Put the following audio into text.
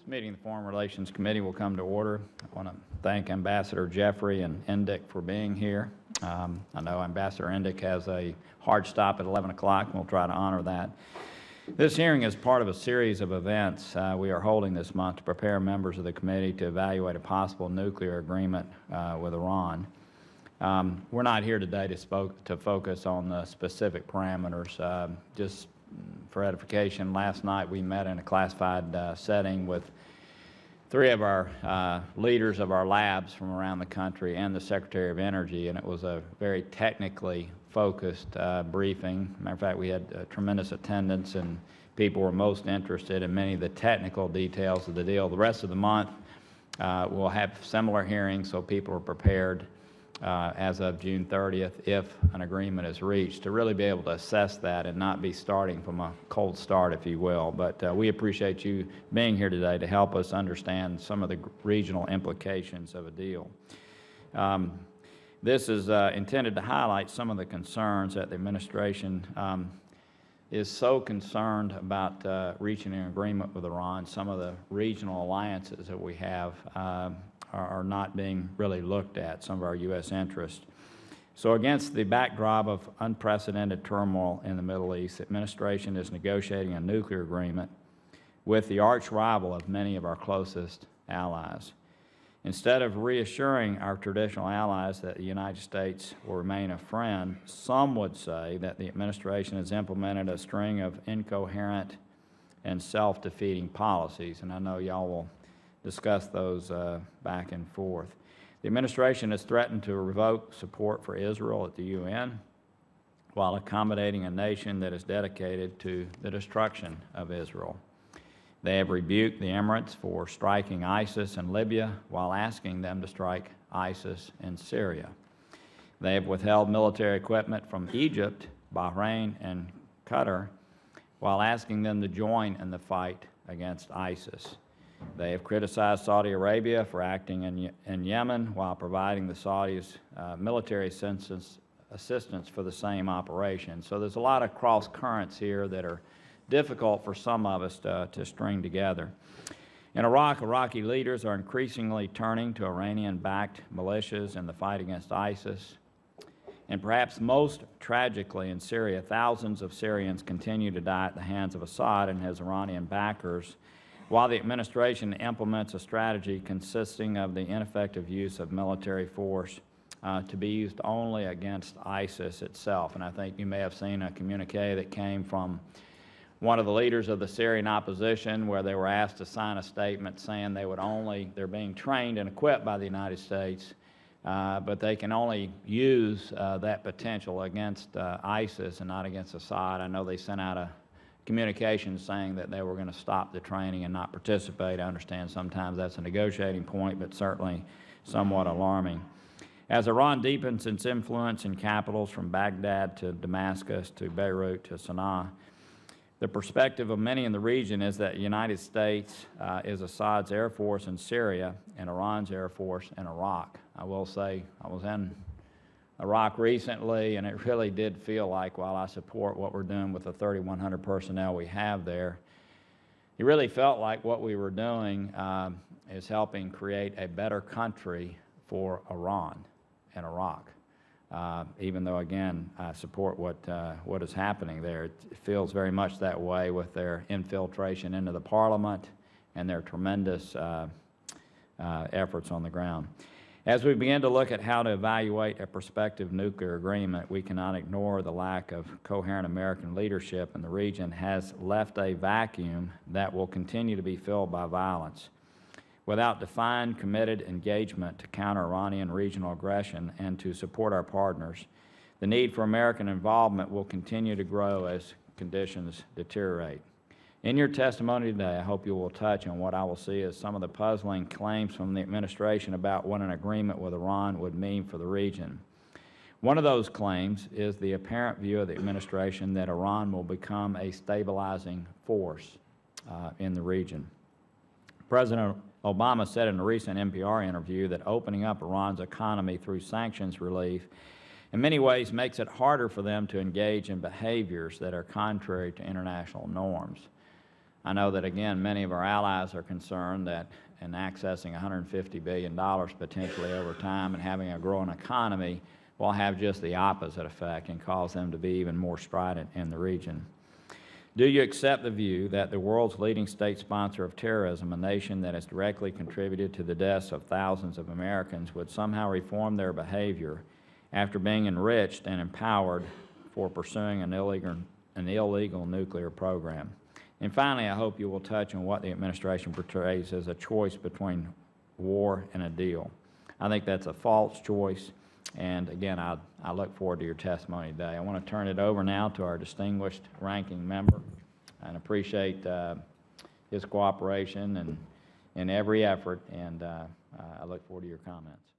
This meeting of the Foreign Relations Committee will come to order. I want to thank Ambassador Jeffrey and Endick for being here. I know Ambassador Endick has a hard stop at 11 o'clock, and we'll try to honor that. This hearing is part of a series of events we are holding this month to prepare members of the committee to evaluate a possible nuclear agreement with Iran. We're not here today to focus on the specific parameters. Just for edification, last night we met in a classified setting with three of our leaders of our labs from around the country and the Secretary of Energy, and it was a very technically focused briefing. Matter of fact, we had tremendous attendance, and people were most interested in many of the technical details of the deal. The rest of the month we'll have similar hearings, so people are prepared as of June 30th, if an agreement is reached, to really be able to assess that and not be starting from a cold start, if you will. But we appreciate you being here today to help us understand some of the regional implications of a deal. This is intended to highlight some of the concerns that the administration is so concerned about reaching an agreement with Iran. Some of the regional alliances that we have are not being really looked at, some of our U.S. interests. So against the backdrop of unprecedented turmoil in the Middle East, the administration is negotiating a nuclear agreement with the arch rival of many of our closest allies. Instead of reassuring our traditional allies that the United States will remain a friend, some would say that the administration has implemented a string of incoherent and self-defeating policies, and I know y'all will discuss those back and forth. The administration has threatened to revoke support for Israel at the UN while accommodating a nation that is dedicated to the destruction of Israel. They have rebuked the Emirates for striking ISIS in Libya while asking them to strike ISIS in Syria. They have withheld military equipment from Egypt, Bahrain, and Qatar while asking them to join in the fight against ISIS. They have criticized Saudi Arabia for acting in Yemen while providing the Saudis military assistance for the same operation. So there's a lot of cross currents here that are difficult for some of us to string together. In Iraq, Iraqi leaders are increasingly turning to Iranian-backed militias in the fight against ISIS. And perhaps most tragically in Syria, thousands of Syrians continue to die at the hands of Assad and his Iranian backers, while the administration implements a strategy consisting of the ineffective use of military force to be used only against ISIS itself. And I think you may have seen a communique that came from one of the leaders of the Syrian opposition where they were asked to sign a statement saying they're being trained and equipped by the United States, but they can only use that potential against ISIS and not against Assad. I know they sent out a communication saying that they were going to stop the training and not participate. I understand sometimes that's a negotiating point, but certainly somewhat alarming. As Iran deepens its influence in capitals from Baghdad to Damascus to Beirut to Sana'a, the perspective of many in the region is that the United States is Assad's air force in Syria and Iran's air force in Iraq. I will say I was in Iraq recently, and it really did feel like, while I support what we're doing with the 3,100 personnel we have there, it really felt like what we were doing is helping create a better country for Iran and Iraq. Even though, again, I support what is happening there. It feels very much that way with their infiltration into the parliament and their tremendous efforts on the ground. As we begin to look at how to evaluate a prospective nuclear agreement, we cannot ignore the lack of coherent American leadership in the region has left a vacuum that will continue to be filled by violence. Without defined, committed engagement to counter Iranian regional aggression and to support our partners, the need for American involvement will continue to grow as conditions deteriorate. In your testimony today, I hope you will touch on what I will see as some of the puzzling claims from the administration about what an agreement with Iran would mean for the region. One of those claims is the apparent view of the administration that Iran will become a stabilizing force in the region. President Obama said in a recent NPR interview that opening up Iran's economy through sanctions relief in many ways makes it harder for them to engage in behaviors that are contrary to international norms. I know that, again, many of our allies are concerned that in accessing $150 billion potentially over time and having a growing economy will have just the opposite effect and cause them to be even more strident in the region. Do you accept the view that the world's leading state sponsor of terrorism, a nation that has directly contributed to the deaths of thousands of Americans, would somehow reform their behavior after being enriched and empowered for pursuing an illegal nuclear program? And finally, I hope you will touch on what the administration portrays as a choice between war and a deal. I think that's a false choice, and again, I look forward to your testimony today. I want to turn it over now to our distinguished ranking member and appreciate his cooperation and in every effort, and I look forward to your comments.